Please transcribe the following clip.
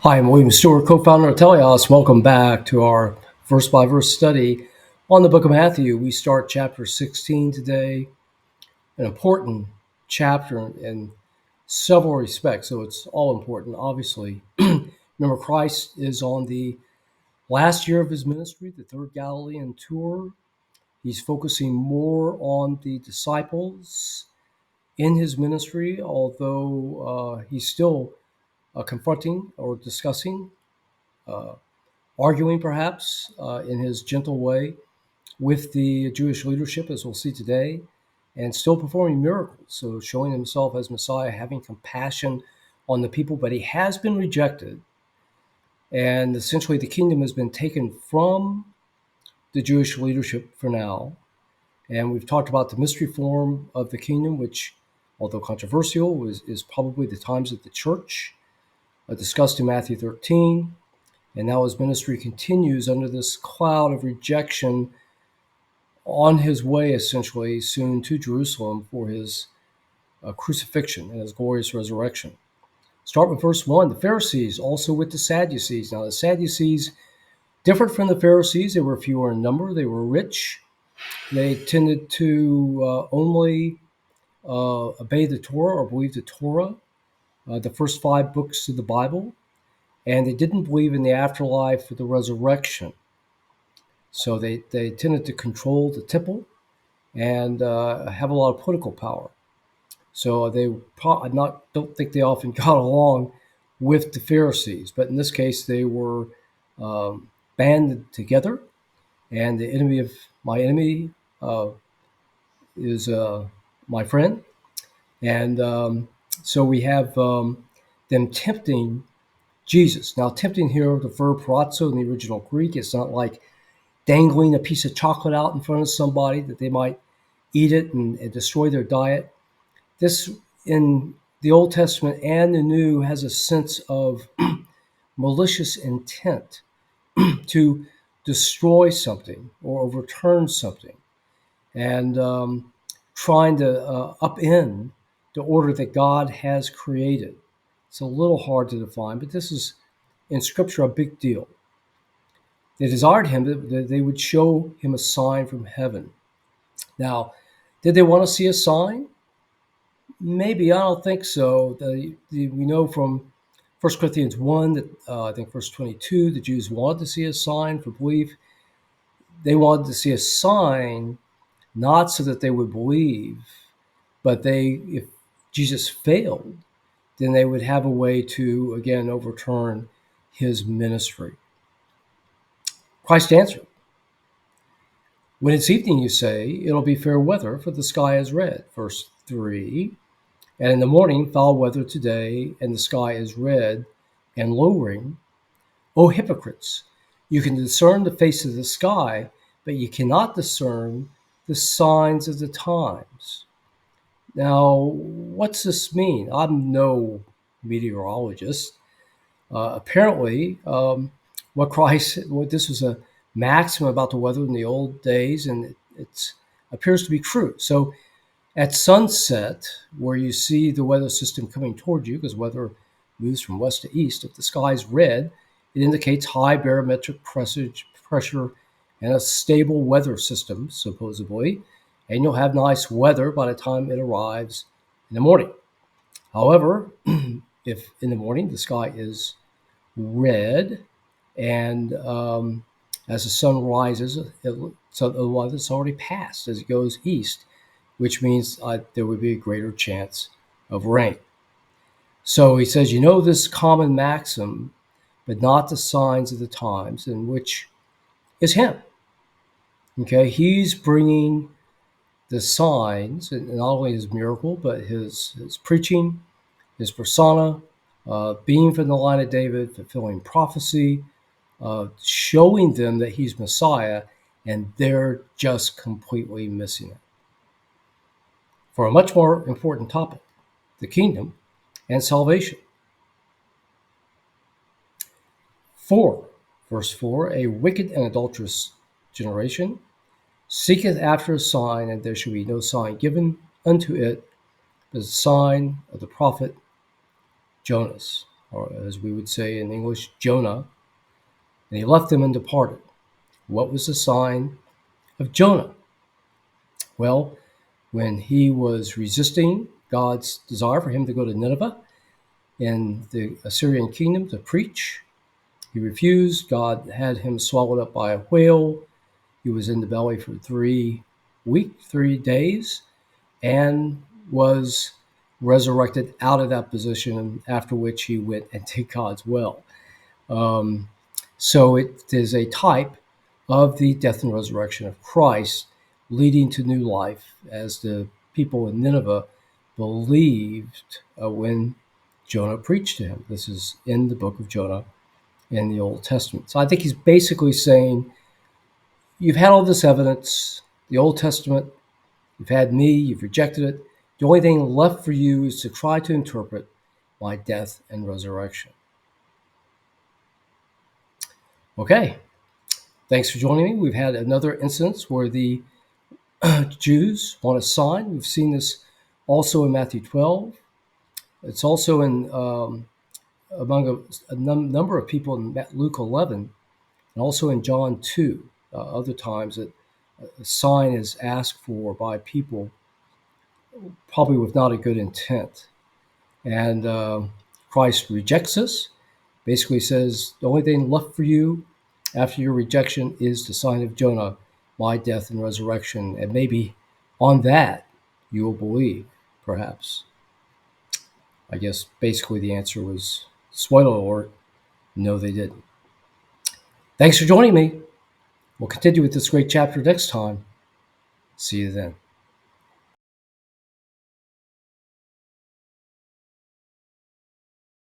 Hi, I'm William Stewart, co-founder of Teleios. Welcome back to our verse-by-verse study on the book of Matthew. We start chapter 16 today, an important chapter in several respects, so it's all important, obviously. Remember, Christ is on the last year of his ministry, the third Galilean tour. He's focusing more on the disciples in his ministry, although he's still confronting or discussing uh, arguing perhaps in his gentle way with the Jewish leadership, as we'll see today, and still performing miracles. So showing himself as Messiah, having compassion on the people, but he has been rejected. And essentially, the kingdom has been taken from the Jewish leadership for now. And we've talked about the mystery form of the kingdom, which, although controversial, is probably the times of the church, discussed in Matthew 13. And now his ministry continues under this cloud of rejection on his way, essentially, soon to Jerusalem for his crucifixion and his glorious resurrection. Start with verse 1. The Pharisees, also with the Sadducees. Now, the Sadducees differed from the Pharisees. They were fewer in number. They were rich. They tended to only obey the Torah or believe the Torah, the first 5 books of the Bible. And they didn't believe in the afterlife or the resurrection. So they tended to control the temple and have a lot of political power. So they don't think they often got along with the Pharisees, but in this case they were banded together. And the enemy of my enemy is my friend, and so we have them tempting Jesus. Now, tempting here, the verb parazzo in the original Greek, it's not like dangling a piece of chocolate out in front of somebody that they might eat it and destroy their diet. This, in the Old Testament and the New, has a sense of malicious intent to destroy something or overturn something, and trying to upend the order that God has created. It's a little hard to define, but this is, in Scripture, a big deal. They desired him that they would show him a sign from heaven. Now, did they want to see a sign? Maybe. I don't think so. We know from 1 Corinthians 1 that I think verse 22, the Jews wanted to see a sign for belief. They wanted to see a sign not so that they would believe, but if Jesus failed, then they would have a way to, again, overturn his ministry. Christ answered, "When it's evening, you say, it'll be fair weather, for the sky is red." Verse 3, "And in the morning, foul weather today, and the sky is red and lowering. O hypocrites, you can discern the face of the sky, but you cannot discern the signs of the times." Now, what's this mean? I'm no meteorologist. Apparently, this was a maxim about the weather in the old days, and it appears to be true. So at sunset, where you see the weather system coming toward you, because weather moves from west to east, if the sky is red, it indicates high barometric pressure and a stable weather system, supposedly, and you'll have nice weather by the time it arrives in the morning. However, if in the morning the sky is red, and as the sun rises, otherwise it's already passed as it goes east, which means there would be a greater chance of rain. So he says, you know this common maxim, but not the signs of the times, in which is him. Okay, he's bringing the signs, and not only his miracle, but his preaching, his persona, being from the line of David, fulfilling prophecy, showing them that he's Messiah, and they're just completely missing it. For a much more important topic, the kingdom and salvation. 4, verse 4, "A wicked and adulterous generation seeketh after a sign, and there shall be no sign given unto it, but the sign of the prophet Jonas." or as we would say in English, Jonah, and he left them and departed. What was the sign of Jonah? Well, when he was resisting God's desire for him to go to Nineveh in the Assyrian kingdom to preach, he refused. God had him swallowed up by a whale. He was in the belly for 3 days, and was resurrected out of that position, after which he went and did God's will. So it is a type of the death and resurrection of Christ, leading to new life, as the people in Nineveh believed when Jonah preached to him. This is in the book of Jonah in the Old Testament. So I think he's basically saying, you've had all this evidence, the Old Testament, you've had me, you've rejected it. The only thing left for you is to try to interpret my death and resurrection. Okay, thanks for joining me. We've had another instance where the Jews want a sign. We've seen this also in Matthew 12. It's also in among a number of people in Luke 11, and also in John 2. Other times that a sign is asked for by people, probably with not a good intent. And Christ rejects this, basically says, the only thing left for you after your rejection is the sign of Jonah, my death and resurrection. And maybe on that you will believe, perhaps. I guess basically the answer was, spoiler alert, no, they didn't. Thanks for joining me. We'll continue with this great chapter next time. See you then.